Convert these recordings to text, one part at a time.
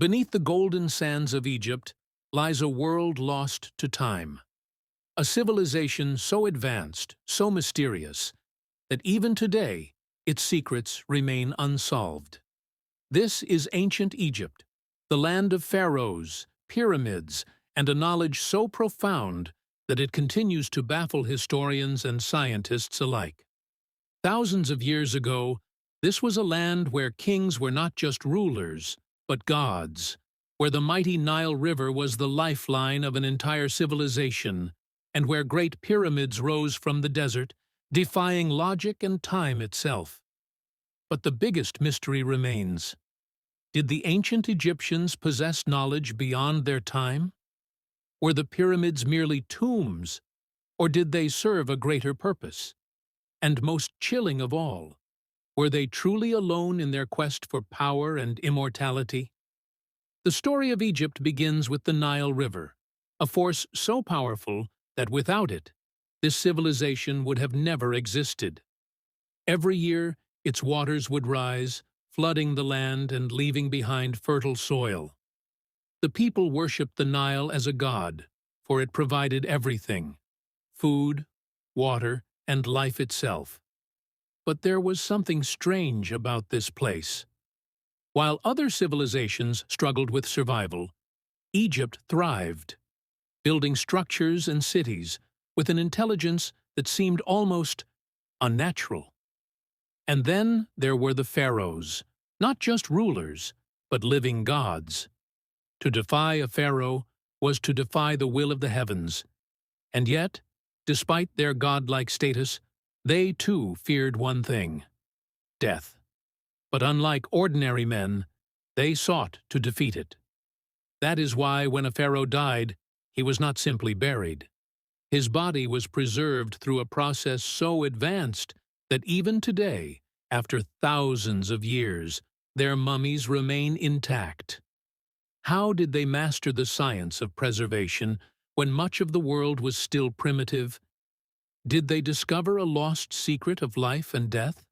Beneath the golden sands of Egypt lies a world lost to time, a civilization so advanced, so mysterious, that even today its secrets remain unsolved. This is ancient Egypt, the land of pharaohs, pyramids, and a knowledge so profound that it continues to baffle historians and scientists alike. Thousands of years ago, this was a land where kings were not just rulers, but gods, where the mighty Nile River was the lifeline of an entire civilization, and where great pyramids rose from the desert, defying logic and time itself. But the biggest mystery remains. Did the ancient Egyptians possess knowledge beyond their time? Were the pyramids merely tombs, or did they serve a greater purpose? And most chilling of all, were they truly alone in their quest for power and immortality? The story of Egypt begins with the Nile River, a force so powerful that without it, this civilization would have never existed. Every year, its waters would rise, flooding the land and leaving behind fertile soil. The people worshipped the Nile as a god, for it provided everything: food, water, and life itself. But there was something strange about this place. While other civilizations struggled with survival, Egypt thrived, building structures and cities with an intelligence that seemed almost unnatural. And then there were the pharaohs, not just rulers, but living gods. To defy a pharaoh was to defy the will of the heavens, and yet, despite their godlike status, they too feared one thing: death. But unlike ordinary men, they sought to defeat it. That is why when a pharaoh died, he was not simply buried. His body was preserved through a process so advanced that even today, after thousands of years, their mummies remain intact. How did they master the science of preservation when much of the world was still primitive? Did they discover a lost secret of life and death?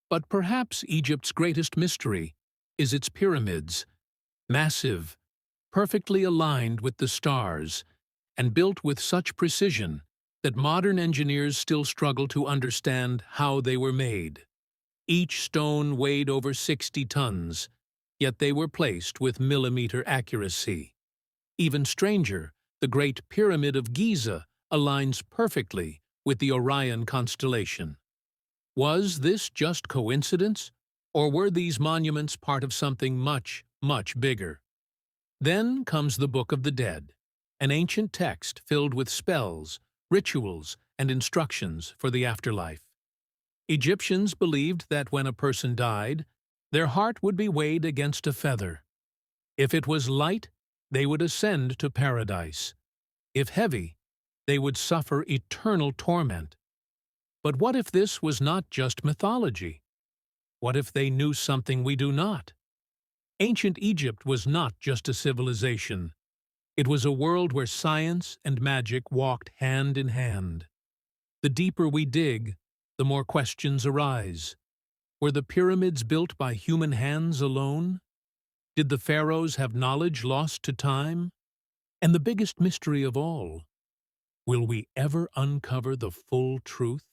But perhaps Egypt's greatest mystery is its pyramids, massive, perfectly aligned with the stars, and built with such precision that modern engineers still struggle to understand how they were made. Each stone weighed over 60 tons, yet they were placed with millimeter accuracy. Even stranger, the Great Pyramid of Giza aligns perfectly with the Orion constellation. Was this just coincidence, or were these monuments part of something much, much bigger? Then comes the Book of the Dead, an ancient text filled with spells, rituals, and instructions for the afterlife. Egyptians believed that when a person died, their heart would be weighed against a feather. If it was light, they would ascend to paradise. If heavy, they would suffer eternal torment. But what if this was not just mythology? What if they knew something we do not? Ancient Egypt was not just a civilization. It was a world where science and magic walked hand in hand. The deeper we dig, the more questions arise. Were the pyramids built by human hands alone? Did the pharaohs have knowledge lost to time? And the biggest mystery of all, will we ever uncover the full truth?